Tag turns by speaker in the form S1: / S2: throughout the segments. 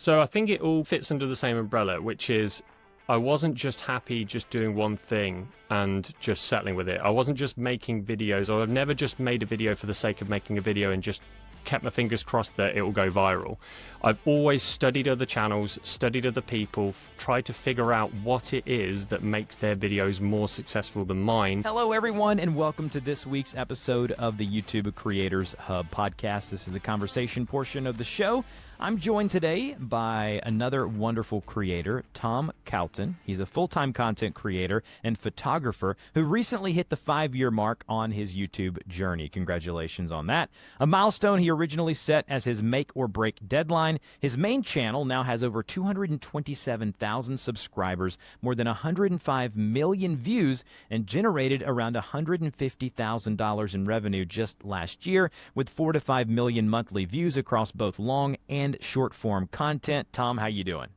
S1: So I think it all fits under the same umbrella, which is I wasn't just happy just doing one thing and just settling with it. I wasn't just making videos, or I've never just made a video for the sake of making a video and just kept my fingers crossed that it will go viral. I've always studied other channels, studied other people, tried to figure out what it is that makes their videos more successful than mine.
S2: Hello, everyone, and welcome to this week's episode of the YouTube Creators Hub podcast. This is the conversation portion of the show. I'm joined today by another wonderful creator, Tom Calton. He's a full-time content creator and photographer who recently hit the 5-year mark on his YouTube journey. Congratulations on that. A milestone he originally set as his make or break deadline. His main channel now has over 227,000 subscribers, more than 105 million views, and generated around $150,000 in revenue just last year, with 4 to 5 million monthly views across both long and short form content. Tom, how you doing?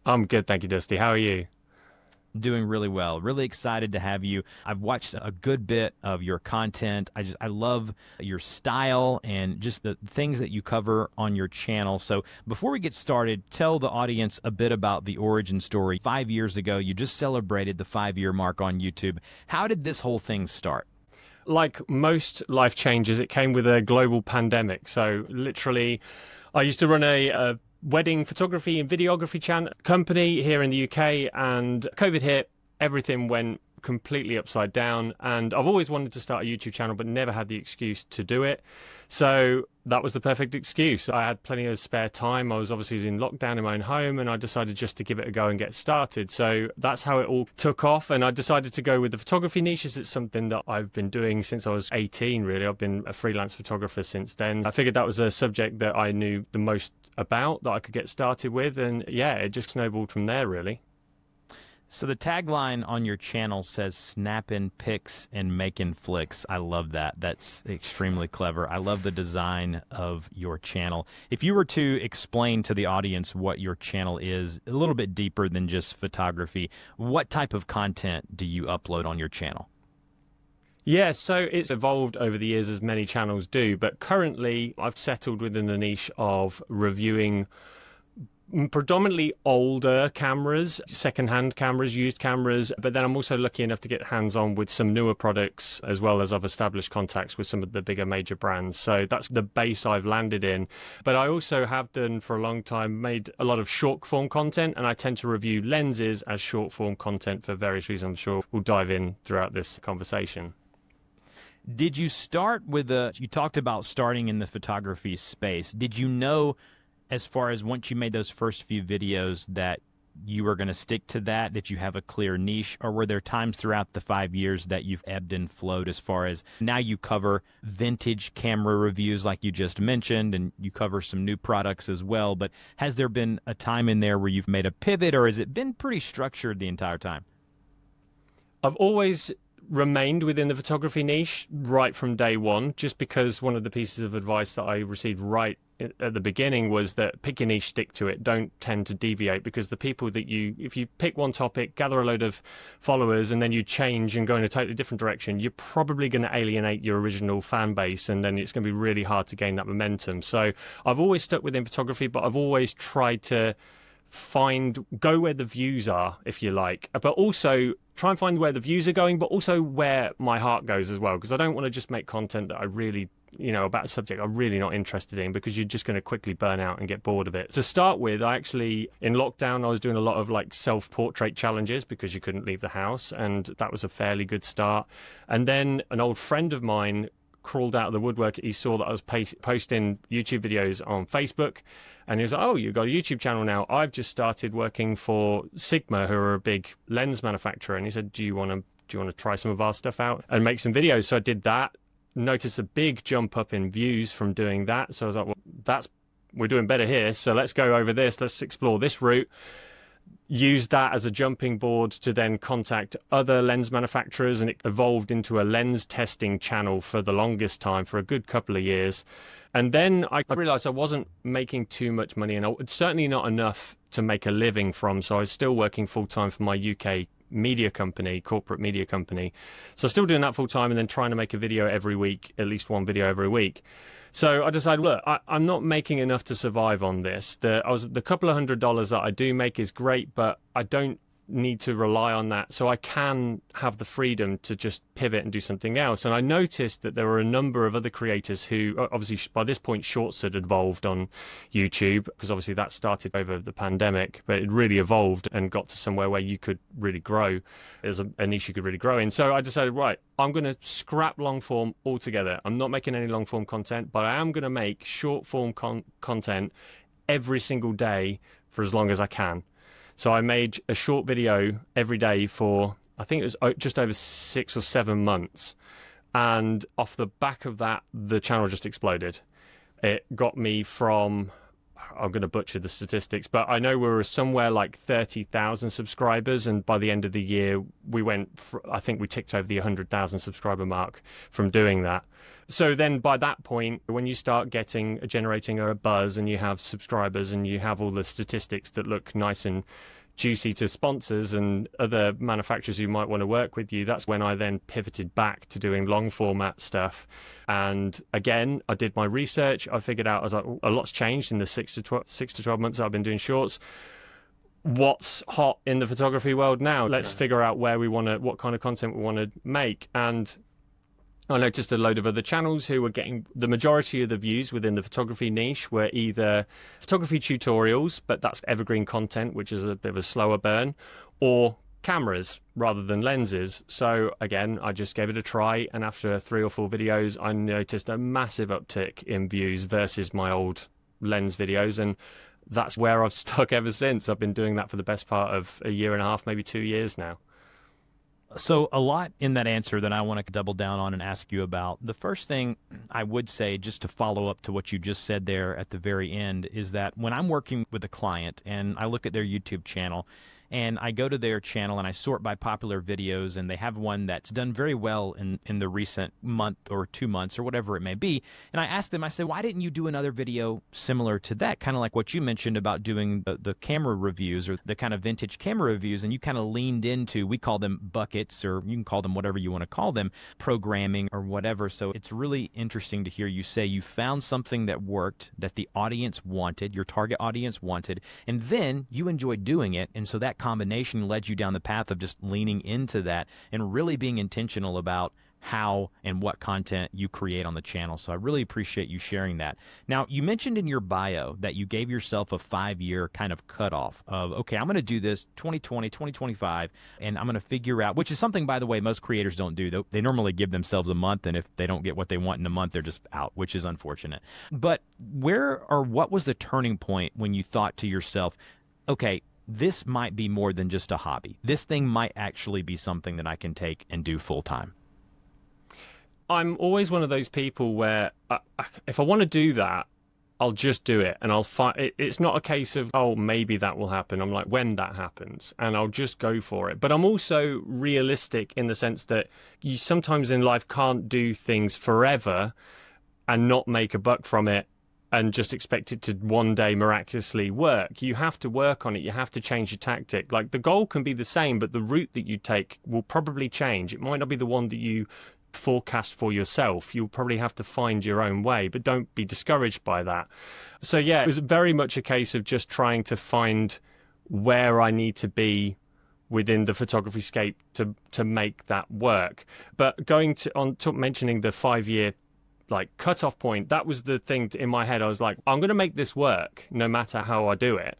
S1: I'm good, thank you, Dusty. How are you?
S2: Doing really well. Really excited to have you. I've watched a good bit of your content. I love your style and just the things that you cover on your channel. So before we get started, tell the audience a bit about the origin story. 5 years ago, you just celebrated the 5-year mark on YouTube. How did this whole thing start?
S1: Like most life changes, it came with a global pandemic. So literally, I used to run a wedding photography and videography company here in the UK, and COVID hit, everything went completely upside down, and I've always wanted to start a YouTube channel but never had the excuse to do it. So that was the perfect excuse. I had plenty of spare time. I was obviously in lockdown in my own home, and I decided just to give it a go and get started. So that's how it all took off, and I decided to go with the photography niche, as it's something that I've been doing since I was 18, really. I've been a freelance photographer since then. I figured that was a subject that I knew the most about, that I could get started with, and yeah, it just snowballed from there, really.
S2: So the tagline on your channel says snapping pics and making flicks. I love that. That's extremely clever. I love the design of your channel. If you were to explain to the audience what your channel is a little bit deeper than just photography, what type of content do you upload on your channel?
S1: Yeah, so it's evolved over the years, as many channels do, but currently I've settled within the niche of reviewing predominantly older cameras, second-hand cameras, used cameras, but then I'm also lucky enough to get hands-on with some newer products, as well as I've established contacts with some of the bigger major brands. So that's the base I've landed in. But I also have done for a long time, made a lot of short-form content, and I tend to review lenses as short-form content for various reasons. I'm sure we'll dive in throughout this conversation.
S2: Did you start with you talked about starting in the photography space. Did you know, as far as once you made those first few videos, that you were going to stick to that? Did you have a clear niche, or were there times throughout the 5 years that you've ebbed and flowed, as far as now you cover vintage camera reviews like you just mentioned, and you cover some new products as well, but has there been a time in there where you've made a pivot, or has it been pretty structured the entire time?
S1: I've always remained within the photography niche right from day one, just because one of the pieces of advice that I received right at the beginning was that pick your niche, stick to it, don't tend to deviate, because the people that if you pick one topic, gather a load of followers, and then you change and go in a totally different direction, you're probably going to alienate your original fan base, and then it's going to be really hard to gain that momentum. So I've always stuck within photography, but I've always tried to go where the views are, if you like, but also try and find where the views are going, but also where my heart goes as well, because I don't want to just make content that I really, about a subject I'm really not interested in, because you're just going to quickly burn out and get bored of it. To start with, I actually, in lockdown, I was doing a lot of like self-portrait challenges, because you couldn't leave the house, and that was a fairly good start. And then an old friend of mine crawled out of the woodwork. He saw that I was posting YouTube videos on Facebook, and he was like, "Oh, you've got a YouTube channel now. I've just started working for Sigma, who are a big lens manufacturer." And he said, do you want to try some of our stuff out and make some videos? So I did that. Noticed a big jump up in views from doing that. So I was like, well, we're doing better here. So let's go over this. Let's explore this route. Use that as a jumping board to then contact other lens manufacturers, and it evolved into a lens testing channel for the longest time, for a good couple of years. And then I realized I wasn't making too much money, and certainly not enough to make a living from. So I was still working full time for my UK media company, corporate media company. So still doing that full time and then trying to make a video every week, at least one video every week. So I decided, look, I'm not making enough to survive on this. The couple of $100 that I do make is great, but I don't need to rely on that. So I can have the freedom to just pivot and do something else. And I noticed that there were a number of other creators who, obviously by this point, Shorts had evolved on YouTube, because obviously that started over the pandemic, but it really evolved and got to somewhere where you could really grow. There's a niche you could really grow in. So I decided, right, I'm going to scrap long form altogether. I'm not making any long form content, but I am going to make short form content every single day for as long as I can. So I made a short video every day for, I think it was just over 6 or 7 months. And off the back of that, the channel just exploded. It got me from, I'm going to butcher the statistics, but I know we were somewhere like 30,000 subscribers. And by the end of the year, I think we ticked over the 100,000 subscriber mark from doing that. So then by that point, when you start generating a buzz and you have subscribers and you have all the statistics that look nice and juicy to sponsors and other manufacturers who might want to work with you, that's when I then pivoted back to doing long format stuff. And again, I did my research. I figured out, I was like, a lot's changed in the 6 to 12 months that I've been doing shorts. What's hot in the photography world now? Let's figure out what kind of content we want to make. And I noticed a load of other channels who were getting the majority of the views within the photography niche were either photography tutorials, but that's evergreen content, which is a bit of a slower burn, or cameras rather than lenses. So again, I just gave it a try, and after 3 or 4 videos, I noticed a massive uptick in views versus my old lens videos, and that's where I've stuck ever since. I've been doing that for the best part of a year and a half, maybe 2 years now.
S2: So a lot in that answer that I want to double down on and ask you about. The first thing I would say, just to follow up to what you just said there at the very end, is that when I'm working with a client and I look at their YouTube channel, and I go to their channel and I sort by popular videos, and they have one that's done very well in the recent month or 2 months or whatever it may be. And I ask them, I said, why didn't you do another video similar to that? Kind of like what you mentioned about doing the camera reviews or the kind of vintage camera reviews, and you kind of leaned into, we call them buckets, or you can call them whatever you want to call them, programming or whatever. So it's really interesting to hear you say you found something that worked, that the audience wanted, your target audience wanted, and then you enjoyed doing it. And so that combination led you down the path of just leaning into that and really being intentional about how and what content you create on the channel. So I really appreciate you sharing that. Now, you mentioned in your bio that you gave yourself a 5-year kind of cutoff of, okay, I'm going to do this 2020, 2025, and I'm going to figure out, which is something, by the way, most creators don't do. They normally give themselves a month, and if they don't get what they want in a month, they're just out, which is unfortunate. But what was the turning point when you thought to yourself, okay, this might be more than just a hobby. This thing might actually be something that I can take and do full time?
S1: I'm always one of those people where if I want to do that, I'll just do it, and I'll find it's not a case of, oh, maybe that will happen. I'm like, when that happens, and I'll just go for it. But I'm also realistic in the sense that you sometimes in life can't do things forever and not make a buck from it and just expect it to one day miraculously work. You have to work on it. You have to change your tactic. Like, the goal can be the same, but the route that you take will probably change. It might not be the one that you forecast for yourself. You'll probably have to find your own way, but don't be discouraged by that. So yeah, it was very much a case of just trying to find where I need to be within the photography scape to make that work. But going to mentioning the 5-year cutoff point, that was the thing in my head. I was like, I'm going to make this work no matter how I do it.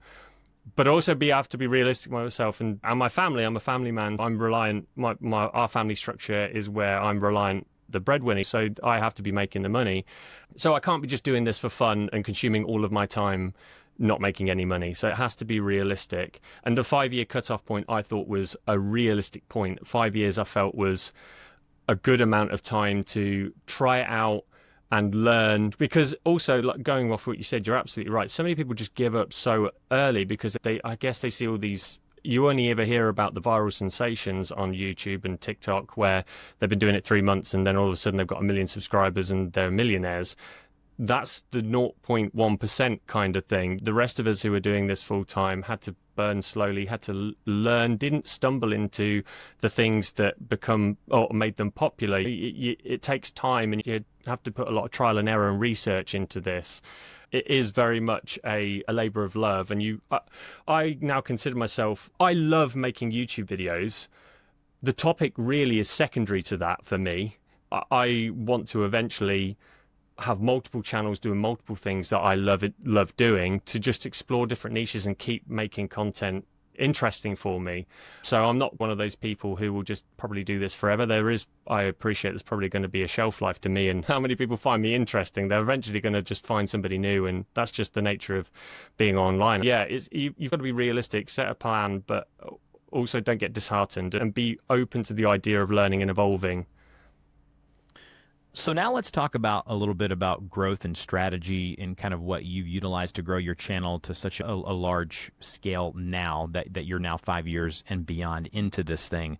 S1: But also have to be realistic with myself and my family. I'm a family man. I'm reliant. Our family structure is where I'm reliant, the breadwinner. So I have to be making the money. So I can't be just doing this for fun and consuming all of my time not making any money. So it has to be realistic. And the 5-year cutoff point I thought was a realistic point. 5 years I felt was a good amount of time to try it out and learn, because also, like, going off what you said, you're absolutely right. So many people just give up so early because I guess they see all these, you only ever hear about the viral sensations on YouTube and TikTok where they've been doing it 3 months and then all of a sudden they've got 1 million subscribers and they're millionaires. that's the 0.1% kind of thing. The rest of us who were doing this full time had to burn slowly, had to learn, didn't stumble into the things that become or made them popular. It takes time, and you have to put a lot of trial and error and research into this. It is very much a labor of love. And I now consider myself, I love making YouTube videos. The topic really is secondary to that for me. I want to eventually have multiple channels doing multiple things that I love doing, to just explore different niches and keep making content interesting for me. So I'm not one of those people who will just probably do this forever. I appreciate there's probably going to be a shelf life to me, and how many people find me interesting. They're eventually going to just find somebody new, and that's just the nature of being online. Yeah, you've got to be realistic, set a plan, but also don't get disheartened, and be open to the idea of learning and evolving.
S2: So now let's talk about a little bit about growth and strategy, and kind of what you've utilized to grow your channel to such a large scale now that you're now 5 years and beyond into this thing.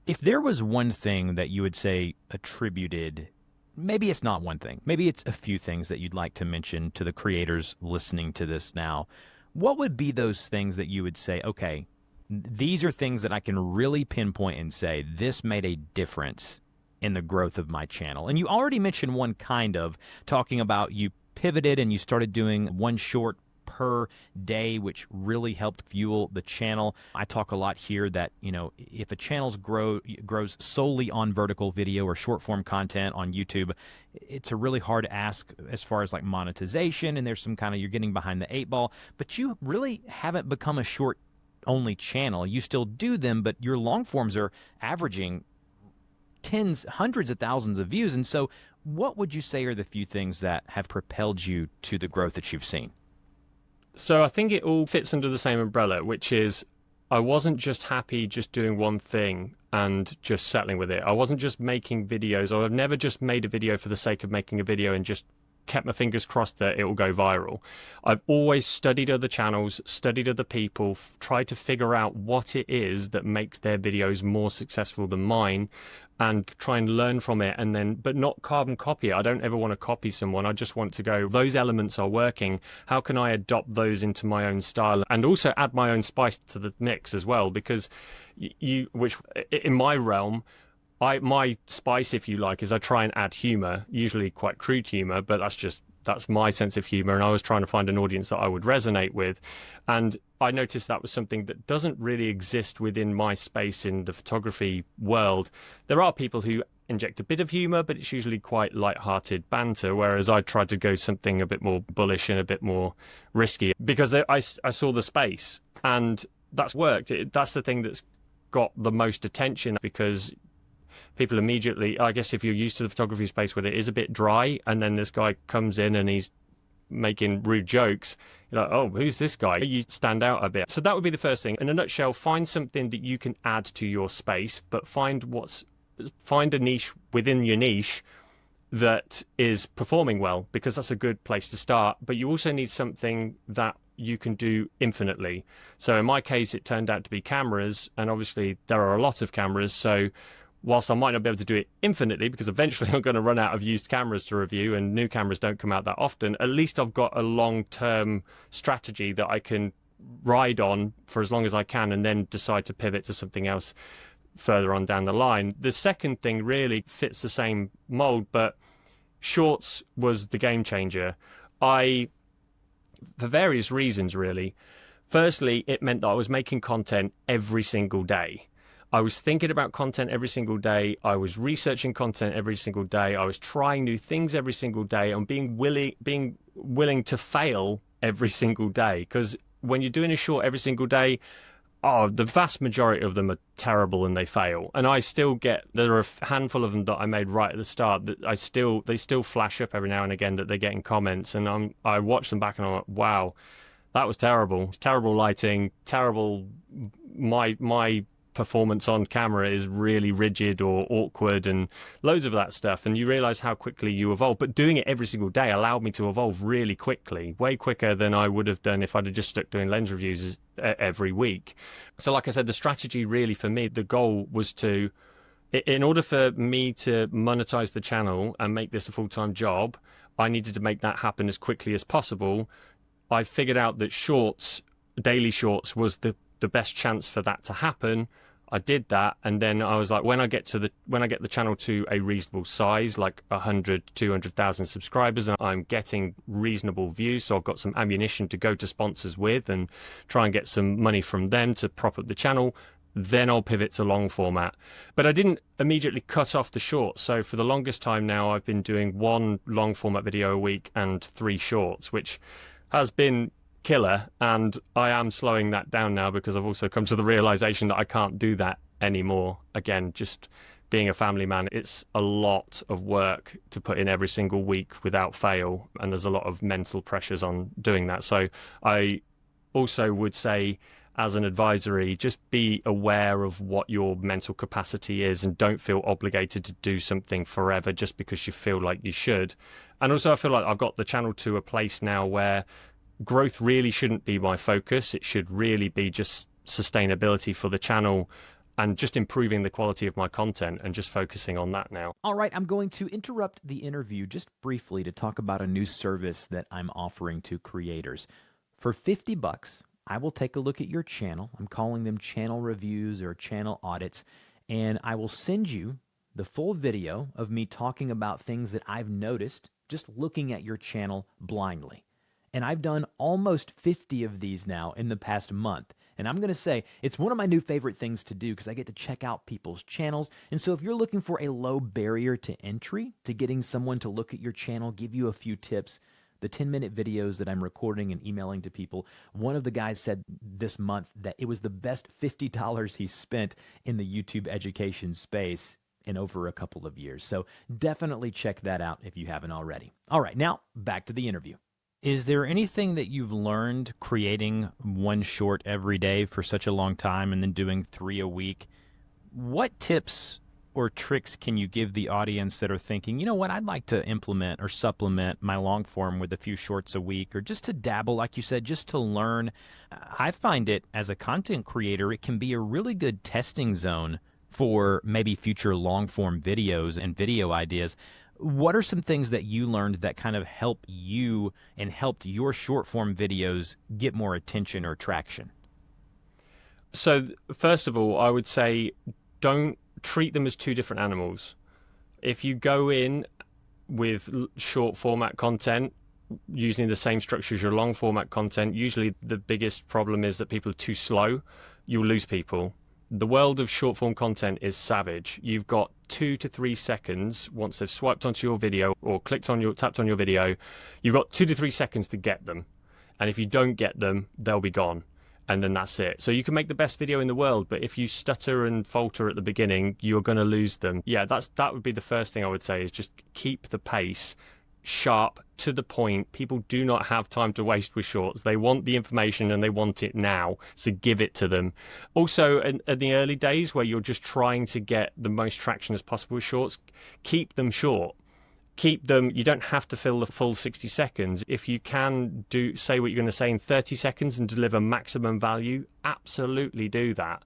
S2: If there was one thing that you would say attributed, maybe it's not one thing, maybe it's a few things that you'd like to mention to the creators listening to this now, what would be those things that you would say, okay, these are things that I can really pinpoint and say, this made a difference in the growth of my channel? And you already mentioned one, kind of talking about you pivoted and you started doing one short per day, which really helped fuel the channel. I talk a lot here that, if a channel grows solely on vertical video or short form content on YouTube, it's a really hard ask as far as like monetization, and there's some kind of, you're getting behind the 8 ball, but you really haven't become a short only channel. You still do them, but your long forms are averaging tens, hundreds of thousands of views. And so what would you say are the few things that have propelled you to the growth that you've seen?
S1: So I think it all fits under the same umbrella, which is I wasn't just happy just doing one thing and just settling with it. I wasn't just making videos, or I've never just made a video for the sake of making a video and just kept my fingers crossed that it will go viral. I've always studied other channels, studied other people, tried to figure out what it is that makes their videos more successful than mine, and try and learn from it, and then, but not carbon copy it. I don't ever want to copy someone. I just want to go, those elements are working. How can I adopt those into my own style, and also add my own spice to the mix as well? Because which in my realm, my spice, if you like, is I try and add humor, usually quite crude humor, but that's my sense of humor, and I was trying to find an audience that I would resonate with. And I noticed that was something that doesn't really exist within my space in the photography world. There are people who inject a bit of humor, but it's usually quite light-hearted banter, whereas I tried to go something a bit more bullish and a bit more risky, because I saw the space, and that's worked. That's the thing that's got the most attention, because people immediately, I guess if you're used to the photography space where it is a bit dry, and then this guy comes in and he's making rude jokes, you're like, oh, who's this guy? You stand out a bit. So that would be the first thing. In a nutshell, find something that you can add to your space, but find a niche within your niche that is performing well, because that's a good place to start. But you also need something that you can do infinitely. So in my case, it turned out to be cameras, and obviously there are a lot of cameras. So whilst I might not be able to do it infinitely, because eventually I'm going to run out of used cameras to review, and new cameras don't come out that often, at least I've got a long-term strategy that I can ride on for as long as I can, and then decide to pivot to something else further on down the line. The second thing really fits the same mold, but shorts was the game changer. For various reasons, really. Firstly, it meant that I was making content every single day. I was thinking about content every single day. I was researching content every single day. I was trying new things every single day, and being willing to fail every single day. Because when you're doing a short every single day, the vast majority of them are terrible and they fail. And there are a handful of them that I made right at the start that they still flash up every now and again that they're getting comments, and I watch them back and I'm like, wow, that was terrible. Terrible lighting, terrible. My performance on camera is really rigid or awkward, and loads of that stuff. And you realize how quickly you evolve. But doing it every single day allowed me to evolve really quickly, way quicker than I would have done if I'd have just stuck doing lens reviews every week. So like I said, the strategy really for me, the goal was to, in order for me to monetize the channel and make this a full-time job, I needed to make that happen as quickly as possible. I figured out that shorts, daily shorts, was the best chance for that to happen. I did that, and then I was like, when I get the channel to a reasonable size, like 100, 200,000 subscribers, and I'm getting reasonable views, so I've got some ammunition to go to sponsors with and try and get some money from them to prop up the channel, then I'll pivot to long format. But I didn't immediately cut off the shorts. So for the longest time now, I've been doing 1 long format video a week and 3 shorts, which has been killer, and I am slowing that down now because I've also come to the realization that I can't do that anymore. Again, just being a family man, it's a lot of work to put in every single week without fail, and there's a lot of mental pressures on doing that. So I also would say, as an advisory, just be aware of what your mental capacity is and don't feel obligated to do something forever just because you feel like you should. And also, I feel like I've got the channel to a place now where growth really shouldn't be my focus. It should really be just sustainability for the channel and just improving the quality of my content and just focusing on that now.
S2: All right, I'm going to interrupt the interview just briefly to talk about a new service that I'm offering to creators. For $50, I will take a look at your channel. I'm calling them channel reviews or channel audits, and I will send you the full video of me talking about things that I've noticed just looking at your channel blindly. And I've done almost 50 of these now in the past month. And I'm going to say it's one of my new favorite things to do because I get to check out people's channels. And so if you're looking for a low barrier to entry to getting someone to look at your channel, give you a few tips, the 10-minute videos that I'm recording and emailing to people, one of the guys said this month that it was the best $50 he spent in the YouTube education space in over a couple of years. So definitely check that out if you haven't already. All right, now back to the interview. Is there anything that you've learned creating 1 short every day for such a long time and then doing 3 a week? What tips or tricks can you give the audience that are thinking, you know what, I'd like to implement or supplement my long form with a few shorts a week, or just to dabble, like you said, just to learn? I find it as a content creator, it can be a really good testing zone for maybe future long form videos and video ideas. What are some things that you learned that kind of help you and helped your short form videos get more attention or traction?
S1: So first of all, I would say don't treat them as 2 different animals. If you go in with short format content using the same structure as your long format content, usually the biggest problem is that people are too slow. You'll lose people. The world of short form content is savage. You've got 2 to 3 seconds once they've swiped onto your video or tapped on your video. You've got 2 to 3 seconds to get them. And if you don't get them, they'll be gone. And then that's it. So you can make the best video in the world, but if you stutter and falter at the beginning, you're going to lose them. Yeah, that would be the first thing I would say, is just keep the pace sharp, to the point. People do not have time to waste with shorts. They want the information and they want it now, so give it to them. Also, in the early days where you're just trying to get the most traction as possible with shorts, keep them short. Keep them, you don't have to fill the full 60 seconds. If you can say what you're going to say in 30 seconds and deliver maximum value, absolutely do that.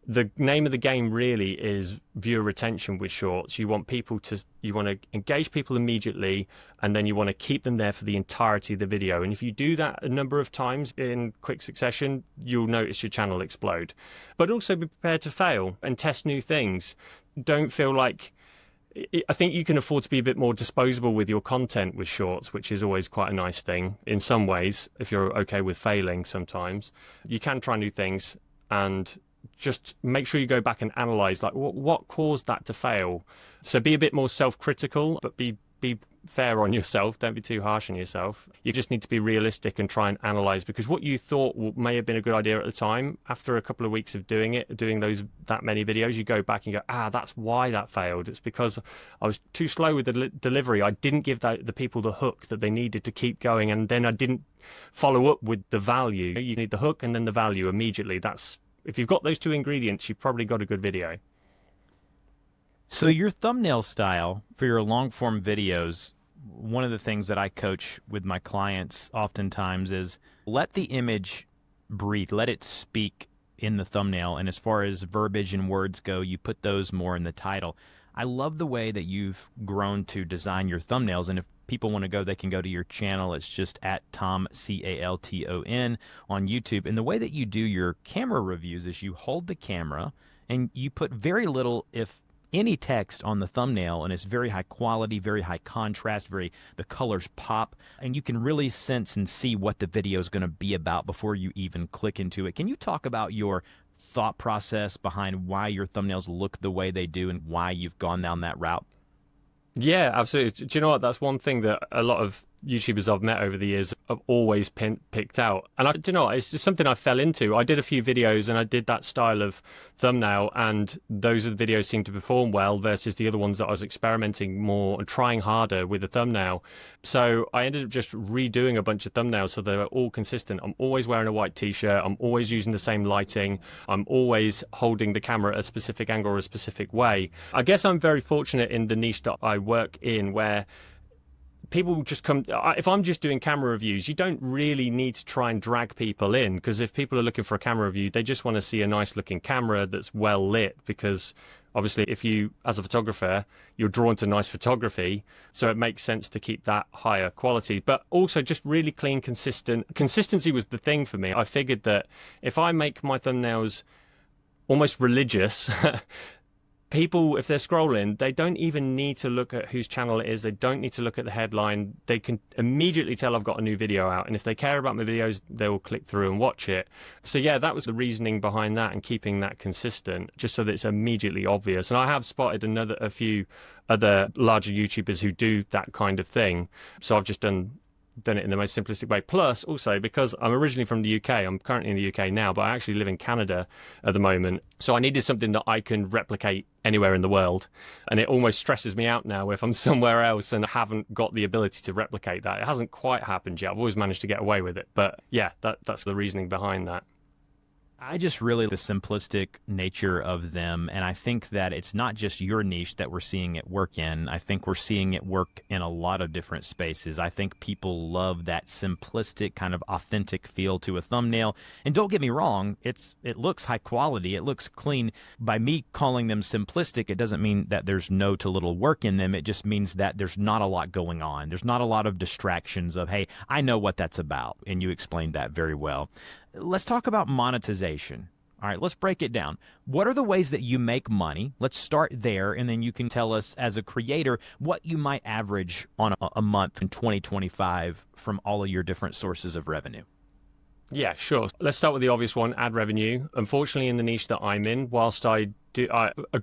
S1: The name of the game really is viewer retention with shorts. You want to engage people immediately, and then you want to keep them there for the entirety of the video. And if you do that a number of times in quick succession, you'll notice your channel explode. But also be prepared to fail and test new things. Don't feel like, I think you can afford to be a bit more disposable with your content with shorts, which is always quite a nice thing in some ways. If you're okay with failing sometimes, you can try new things, and just make sure you go back and analyze, like, what caused that to fail. So be a bit more self-critical, but be fair on yourself. Don't be too harsh on yourself. You just need to be realistic and try and analyze, because what you thought may have been a good idea at the time, after a couple of weeks of doing that many videos, you go back and go, that's why that failed. It's because I was too slow with the delivery. I didn't give the people the hook that they needed to keep going, and then I didn't follow up with the value. You need the hook and then the value immediately. If you've got those 2 ingredients, you've probably got a good video.
S2: So your thumbnail style for your long-form videos, one of the things that I coach with my clients oftentimes is let the image breathe, let it speak in the thumbnail. And as far as verbiage and words go, you put those more in the title. I love the way that you've grown to design your thumbnails. And if people want to go, they can go to your channel. It's just at Tom, Calton, on YouTube. And the way that you do your camera reviews is you hold the camera and you put very little, if any, text on the thumbnail, and it's very high quality, very high contrast, the colors pop, and you can really sense and see what the video is going to be about before you even click into it. Can you talk about your thought process behind why your thumbnails look the way they do and why you've gone down that route?
S1: Yeah, absolutely. Do you know what? That's one thing that a lot of YouTubers I've met over the years have always picked out. And do you know what? It's just something I fell into. I did a few videos and I did that style of thumbnail, and those are the videos seem to perform well versus the other ones that I was experimenting more and trying harder with the thumbnail. So I ended up just redoing a bunch of thumbnails so they're all consistent. I'm always wearing a white t-shirt. I'm always using the same lighting. I'm always holding the camera at a specific angle or a specific way. I guess I'm very fortunate in the niche that I work in, where people just come. If I'm just doing camera reviews, you don't really need to try and drag people in, because if people are looking for a camera review, they just want to see a nice looking camera that's well lit, because obviously if you, as a photographer, you're drawn to nice photography, so it makes sense to keep that higher quality, but also just really clean, consistent. Consistency was the thing for me. I figured that if I make my thumbnails almost religious, people, if they're scrolling, they don't even need to look at whose channel it is. They don't need to look at the headline. They can immediately tell I've got a new video out. And if they care about my videos, they will click through and watch it. So yeah, that was the reasoning behind that, and keeping that consistent, just so that it's immediately obvious. And I have spotted a few other larger YouTubers who do that kind of thing. So I've just done it in the most simplistic way. Plus, also, because I'm originally from the UK, I'm currently in the UK now, but I actually live in Canada at the moment. So I needed something that I can replicate anywhere in the world. And it almost stresses me out now if I'm somewhere else and haven't got the ability to replicate that. It hasn't quite happened yet. I've always managed to get away with it. But yeah, that's the reasoning behind that.
S2: I just really the simplistic nature of them, and I think that it's not just your niche that we're seeing it work in. I think we're seeing it work in a lot of different spaces. I think people love that simplistic kind of authentic feel to a thumbnail. And don't get me wrong, it looks high quality, it looks clean. By me calling them simplistic, it doesn't mean that there's no to little work in them. It just means that there's not a lot going on. There's not a lot of distractions of, hey, I know what that's about. And you explained that very well. Let's talk about monetization. All right, let's break it down. What are the ways that you make money? Let's start there, and then you can tell us as a creator what you might average on a month in 2025 from all of your different sources of revenue.
S1: Yeah, sure. Let's start with the obvious one, ad revenue. Unfortunately, in the niche that I'm in, whilst a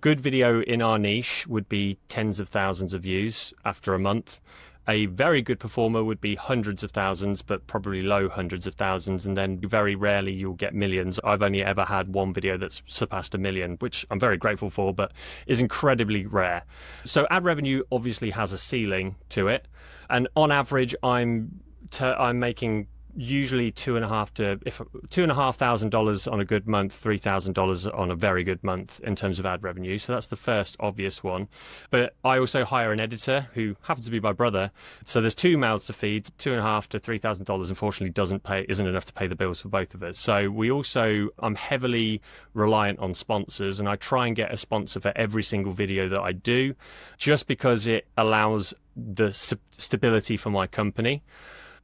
S1: good video in our niche would be tens of thousands of views after a month. A very good performer would be hundreds of thousands, but probably low hundreds of thousands, and then very rarely you'll get millions. I've only ever had one video that's surpassed 1 million, which I'm very grateful for, but is incredibly rare. So ad revenue obviously has a ceiling to it, and on average, I'm making usually $2,500 on a good month, $3,000 on a very good month in terms of ad revenue. So that's the first obvious one. But I also hire an editor who happens to be my brother. So there's two mouths to feed. $2,500 to $3,000 unfortunately isn't enough to pay the bills for both of us. So I'm heavily reliant on sponsors, and I try and get a sponsor for every single video that I do, just because it allows the stability for my company.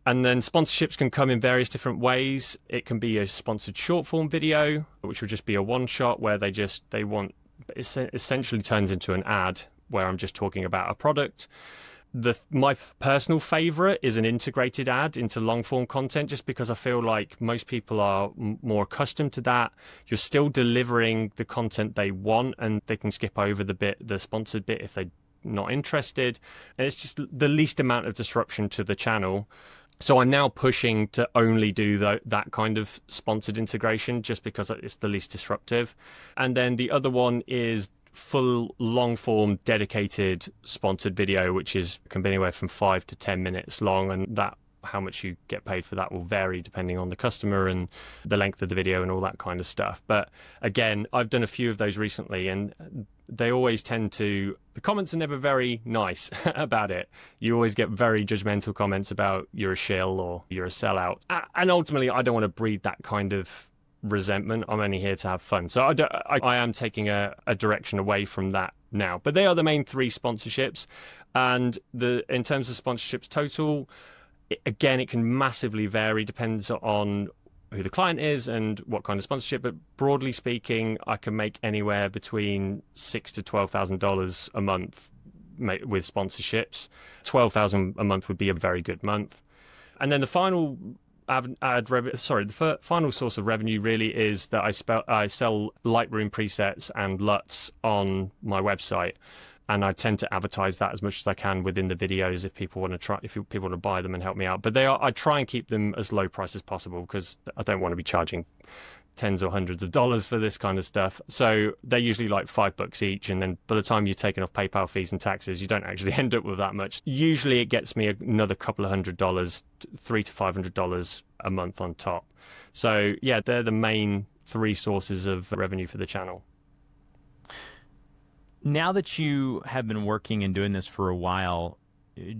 S1: And then sponsorships can come in various different ways. It can be a sponsored short form video, which would just be a one shot where essentially turns into an ad where I'm just talking about a product. My personal favorite is an integrated ad into long form content, just because I feel like most people are more accustomed to that. You're still delivering the content they want, and they can skip over the sponsored bit if they're not interested. And it's just the least amount of disruption to the channel. So I'm now pushing to only do that kind of sponsored integration, just because it's the least disruptive. And then the other one is full long form dedicated sponsored video, which can be anywhere from 5 to 10 minutes long, and how much you get paid for that will vary depending on the customer and the length of the video and all that kind of stuff. But again, I've done a few of those recently, and they always the comments are never very nice about it. You always get very judgmental comments about you're a shill or you're a sellout. And ultimately, I don't want to breed that kind of resentment. I'm only here to have fun. So I am taking a direction away from that now. But they are the main three sponsorships. And in terms of sponsorships total, again, it can massively vary, depends on who the client is and what kind of sponsorship. But broadly speaking, I can make anywhere between $6,000 to $12,000 a month with sponsorships. 12,000 a month would be a very good month. And then the final the final source of revenue really is that I sell Lightroom presets and LUTs on my website, and I tend to advertise that as much as I can within the videos if people want to buy them and help me out. But I try and keep them as low price as possible because I don't want to be charging tens or hundreds of dollars for this kind of stuff. So they're usually like $5 each, and then by the time you're taking off PayPal fees and taxes, you don't actually end up with that much. Usually it gets me another couple of $100, $300 to $500 a month on top. So yeah, they're the main three sources of revenue for the channel.
S2: Now that you have been working and doing this for a while,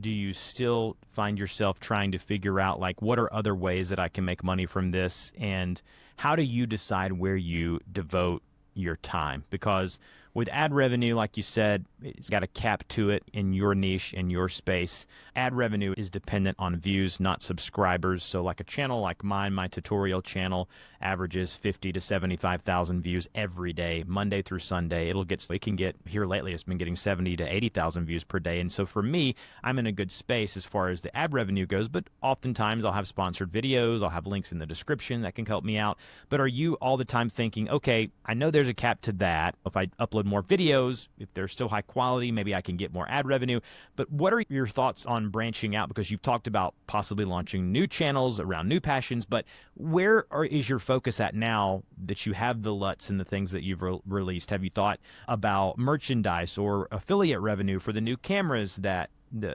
S2: do you still find yourself trying to figure out, like, what are other ways that I can make money from this? And how do you decide where you devote your time? Because with ad revenue, like you said, it's got a cap to it in your niche, in your space. Ad revenue is dependent on views, not subscribers. So like a channel like mine, my tutorial channel, averages 50 to 75,000 views every day, Monday through Sunday. It can get, here lately, it's been getting 70 to 80,000 views per day. And so for me, I'm in a good space as far as the ad revenue goes, but oftentimes I'll have sponsored videos, I'll have links in the description that can help me out. But are you all the time thinking, okay, I know there's a cap to that. If I upload more videos, if they're still high quality, maybe I can get more ad revenue. But what are your thoughts on branching out? Because you've talked about possibly launching new channels around new passions, but where is your focus at now that you have the LUTs and the things that you've released? Have you thought about merchandise or affiliate revenue for the new cameras, the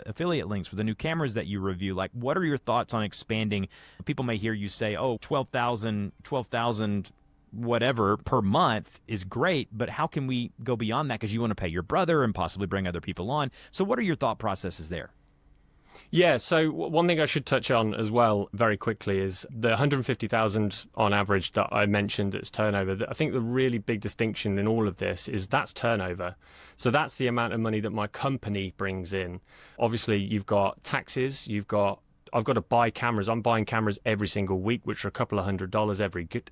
S2: affiliate links for the new cameras that you review? Like, what are your thoughts on expanding? People may hear you say, oh, 12,000 whatever per month is great, but how can we go beyond that? Because you want to pay your brother and possibly bring other people on. So what are your thought processes there?
S1: Yeah, so one thing I should touch on as well very quickly is the 150,000 on average that I mentioned as turnover. I think the really big distinction in all of this is that's turnover. So that's the amount of money that my company brings in. Obviously, you've got taxes, I've got to buy cameras. I'm buying cameras every single week, which are a couple of $100s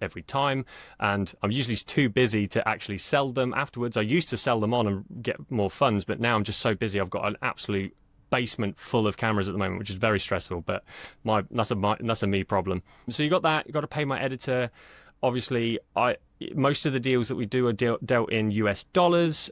S1: every time. And I'm usually too busy to actually sell them afterwards. I used to sell them on and get more funds, but now I'm just so busy. I've got an absolute basement full of cameras at the moment, which is very stressful, but that's a me problem. So you got that. You've got to pay my editor. Obviously, most of the deals that we do are dealt in US dollars.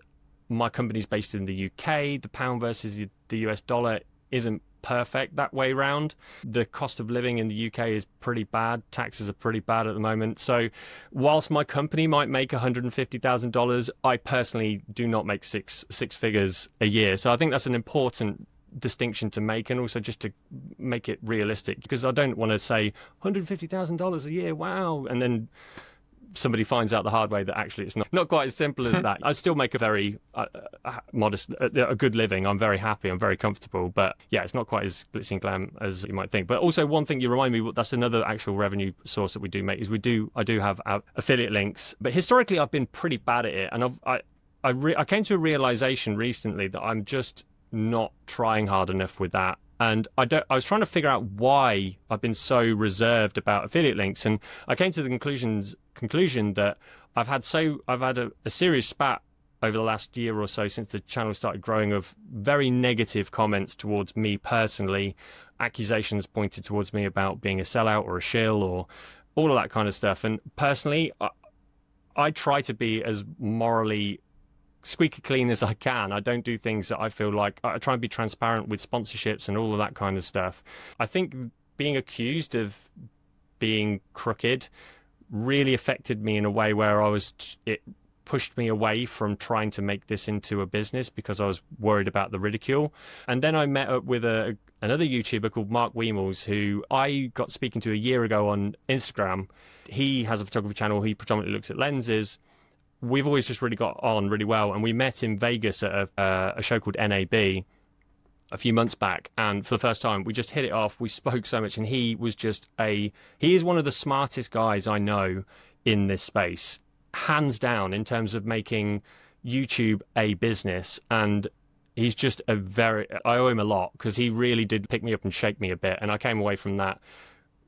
S1: My company's based in the UK. The pound versus the US dollar isn't perfect that way round. The cost of living in the UK is pretty bad. Taxes are pretty bad at the moment. So whilst my company might make $150,000, I personally do not make six figures a year. So I think that's an important distinction to make, and also just to make it realistic, because I don't want to say $150,000 a year, wow, and then somebody finds out the hard way that actually it's not quite as simple as that. I still make a very modest, a good living. I'm very happy. I'm very comfortable. But yeah, it's not quite as glitzy and glam as you might think. But also one thing you remind me, that's another actual revenue source that we do make, is I do have affiliate links. But historically, I've been pretty bad at it. And I came to a realization recently that I'm just not trying hard enough with that. And I was trying to figure out why I've been so reserved about affiliate links, and I came to the conclusion that I've had a serious spat over the last year or so since the channel started growing of very negative comments towards me personally, accusations pointed towards me about being a sellout or a shill or all of that kind of stuff. And personally, I try to be as morally squeaky clean as I can. I don't do things that I feel like, I try and be transparent with sponsorships and all of that kind of stuff. I think being accused of being crooked really affected me in a way where it pushed me away from trying to make this into a business because I was worried about the ridicule. And then I met up with another YouTuber called Mark Weemels, who I got speaking to a year ago on Instagram. He has a photography channel. He predominantly looks at lenses. We've always just really got on really well, and we met in Vegas at a show called NAB a few months back, and for the first time we just hit it off. We spoke so much, and he is one of the smartest guys I know in this space, hands down, in terms of making YouTube a business. And He's just I owe him a lot because he really did pick me up and shake me a bit. And I came away from that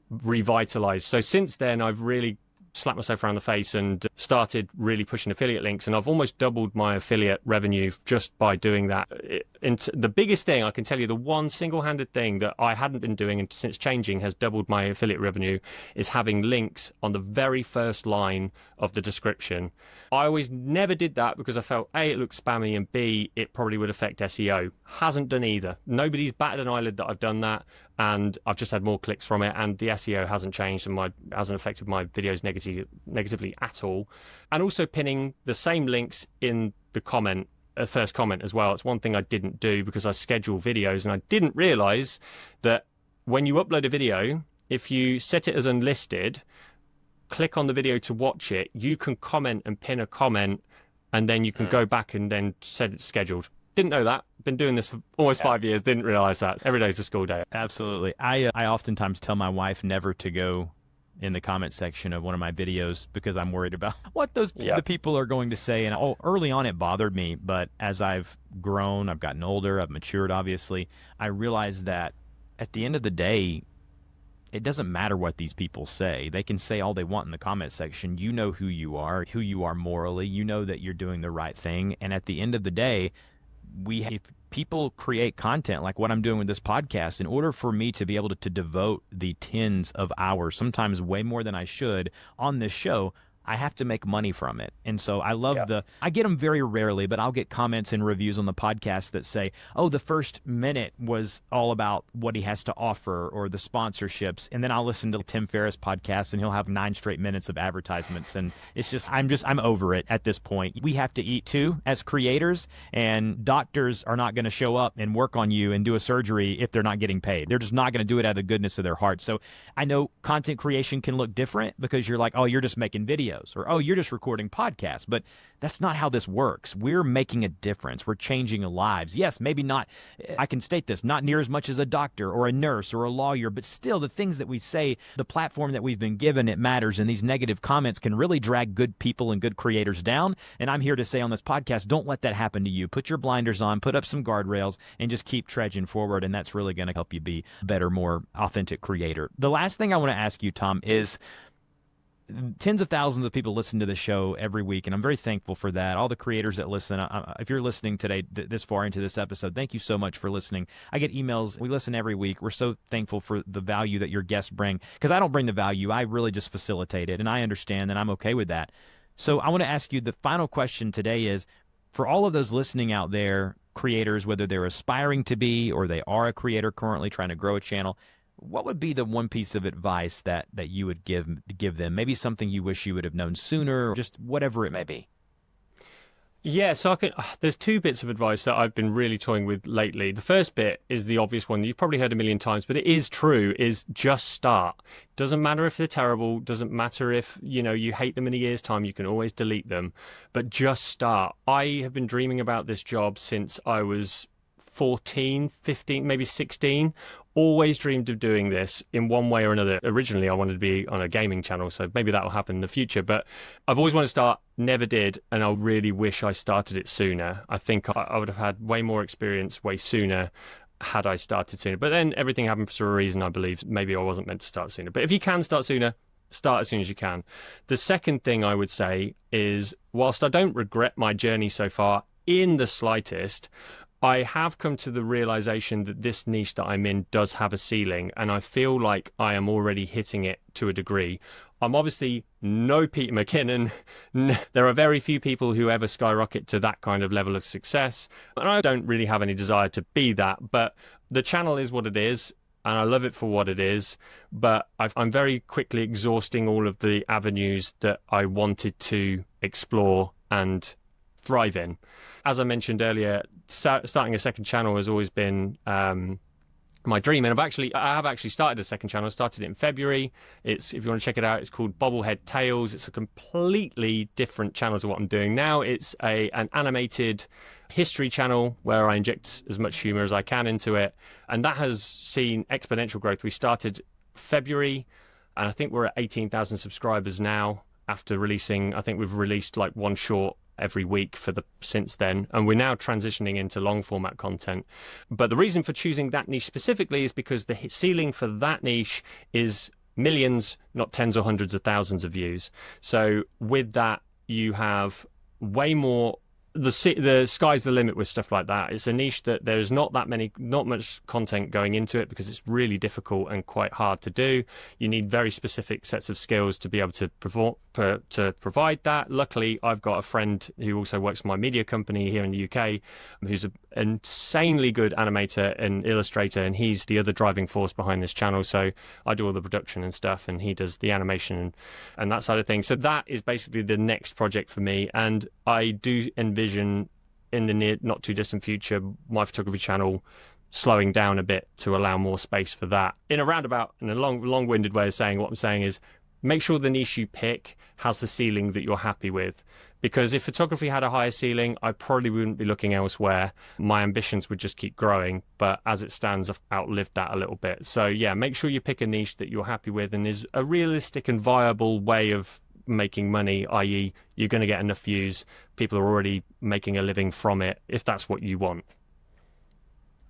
S1: revitalized. So since then, I've really slapped myself around the face and started really pushing affiliate links. And I've almost doubled my affiliate revenue just by doing that. And the biggest thing I can tell you, the one single-handed thing that I hadn't been doing and since changing has doubled my affiliate revenue is having links on the very first line of the description. I always never did that because I felt A, it looked spammy, and B, it probably would affect SEO. Hasn't done either. Nobody's batted an eyelid that I've done that, and I've just had more clicks from it, and the SEO hasn't changed and hasn't affected my videos negatively at all. And also pinning the same links in the first comment as well. It's one thing I didn't do because I schedule videos, and I didn't realize that when you upload a video, if you set it as unlisted, click on the video to watch it, you can comment and pin a comment, and then you can go back and then set it scheduled. Didn't know that. Been doing this for almost 5 years. Didn't realize that. Every day's a school day.
S2: Absolutely. I oftentimes tell my wife never to go in the comment section of one of my videos because I'm worried about what the people are going to say. And early on it bothered me, but as I've grown, I've gotten older, I've matured, obviously, I realized that at the end of the day, it doesn't matter what these people say. They can say all they want in the comment section. You know who you are morally. You know that you're doing the right thing. And at the end of the day, if people create content like what I'm doing with this podcast, in order for me to be able to devote the tens of hours, sometimes way more than I should, on this show, I have to make money from it. And so I love I get them very rarely, but I'll get comments and reviews on the podcast that say, oh, the first minute was all about what he has to offer or the sponsorships. And then I'll listen to Tim Ferriss podcast and he'll have 9 straight minutes of advertisements. And it's just, I'm over it at this point. We have to eat too as creators, and doctors are not going to show up and work on you and do a surgery if they're not getting paid. They're just not going to do it out of the goodness of their heart. So I know content creation can look different because you're like, oh, you're just making videos. Or, oh, you're just recording podcasts. But that's not how this works. We're making a difference. We're changing lives. Yes, maybe not, I can state this, not near as much as a doctor or a nurse or a lawyer, but still the things that we say, the platform that we've been given, it matters. And these negative comments can really drag good people and good creators down. And I'm here to say on this podcast, don't let that happen to you. Put your blinders on, put up some guardrails, and just keep trudging forward. And that's really going to help you be a better, more authentic creator. The last thing I want to ask you, Tom, is tens of thousands of people listen to the show every week, and I'm very thankful for that. All the creators that listen, if you're listening today this far into this episode, thank you so much for listening. I get emails. We listen every week. We're so thankful for the value that your guests bring, because I don't bring the value. I really just facilitate it, and I understand, and I'm okay with that. So I want to ask you, the final question today is, for all of those listening out there, creators, whether they're aspiring to be or they are a creator currently trying to grow a channel, what would be the one piece of advice that you would give them? Maybe something you wish you would have known sooner, or just whatever it may be.
S1: Yeah, so there's 2 bits of advice that I've been really toying with lately. The first bit is the obvious one you've probably heard a million times, but it is true, is just start. Doesn't matter if they're terrible, doesn't matter if, you hate them in a year's time, you can always delete them, but just start. I have been dreaming about this job since I was 14, 15, maybe 16. Always dreamed of doing this in one way or another. Originally, I wanted to be on a gaming channel, so maybe that will happen in the future. But I've always wanted to start, never did, and I really wish I started it sooner. I think I would have had way more experience way sooner had I started sooner. But then everything happened for a reason, I believe. Maybe I wasn't meant to start sooner. But if you can start sooner, start as soon as you can. The second thing I would say is, whilst I don't regret my journey so far in the slightest, I have come to the realization that this niche that I'm in does have a ceiling, and I feel like I am already hitting it to a degree. I'm obviously no Peter McKinnon. There are very few people who ever skyrocket to that kind of level of success, and I don't really have any desire to be that, but the channel is what it is, and I love it for what it is, but I'm very quickly exhausting all of the avenues that I wanted to explore and thrive in. As I mentioned earlier, starting a second channel has always been my dream, and I have actually started a second channel. I started it in February. If you want to check it out, it's called Bobblehead Tales. It's a completely different channel to what I'm doing now. It's an animated history channel where I inject as much humor as I can into it, and that has seen exponential growth. We started February, and I think we're at 18,000 subscribers now. After releasing, I think we've released like one short every week since then, and we're now transitioning into long format content. But the reason for choosing that niche specifically is because the ceiling for that niche is millions, not tens or hundreds of thousands of views. So with that, you have way more. The sky's the limit with stuff like that. It's a niche that there's not much content going into it because it's really difficult and quite hard to do. You need very specific sets of skills to be able to provide that. Luckily, I've got a friend who also works for my media company here in the UK, who's an insanely good animator and illustrator, and he's the other driving force behind this channel. So I do all the production and stuff, and he does the animation and that side of things. So that is basically the next project for me, and I do envision in the near, not too distant future, my photography channel slowing down a bit to allow more space for that. In a roundabout and a long-winded way of saying what I'm saying is, make sure the niche you pick has the ceiling that you're happy with. Because if photography had a higher ceiling, I probably wouldn't be looking elsewhere. My ambitions would just keep growing. But as it stands, I've outlived that a little bit. So yeah, make sure you pick a niche that you're happy with and is a realistic and viable way of making money, i.e. you're going to get enough views, people are already making a living from it, if that's what you want.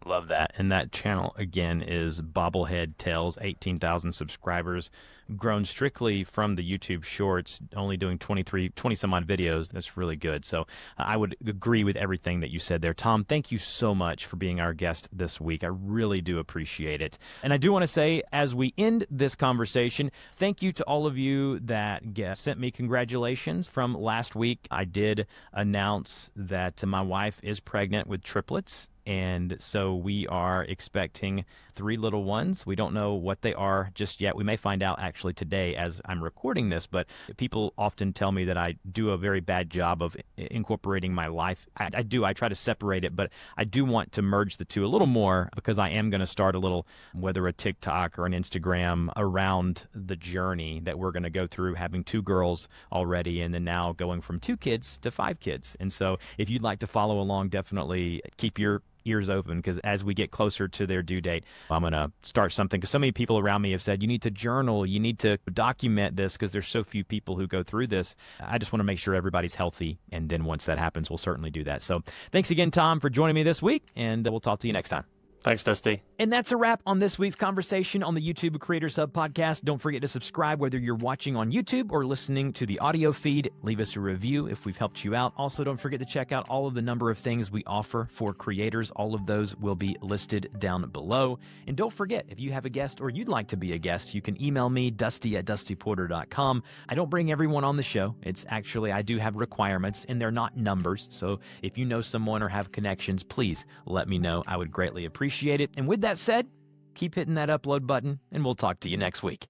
S2: Love that. And that channel, again, is Bobblehead Tales, 18,000 subscribers, grown strictly from the YouTube Shorts, only doing 20 some odd videos. That's really good. So I would agree with everything that you said there. Tom, thank you so much for being our guest this week. I really do appreciate it. And I do want to say, as we end this conversation, thank you to all of you that sent me congratulations from last week. I did announce that my wife is pregnant with triplets. And so we are expecting 3 little ones. We don't know what they are just yet. We may find out actually today as I'm recording this, but people often tell me that I do a very bad job of incorporating my life. I do. I try to separate it, but I do want to merge the two a little more because I am going to start a little, whether a TikTok or an Instagram, around the journey that we're going to go through, having 2 girls already and then now going from 2 kids to 5 kids. And so if you'd like to follow along, definitely keep your ears open, because as we get closer to their due date, I'm going to start something, because so many people around me have said, you need to journal, you need to document this, because there's so few people who go through this. I just want to make sure everybody's healthy, and then once that happens, we'll certainly do that. So thanks again, Tom, for joining me this week, and we'll talk to you next time.
S1: Thanks, Dusty.
S2: And that's a wrap on this week's conversation on the YouTube Creators Hub podcast. Don't forget to subscribe whether you're watching on YouTube or listening to the audio feed. Leave us a review if we've helped you out. Also, don't forget to check out all of the number of things we offer for creators. All of those will be listed down below. And don't forget, if you have a guest or you'd like to be a guest, you can email me, dusty@dustyporter.com. I don't bring everyone on the show. It's actually, I do have requirements, and they're not numbers. So if you know someone or have connections, please let me know. I would greatly appreciate it. And with that said, keep hitting that upload button, and we'll talk to you next week.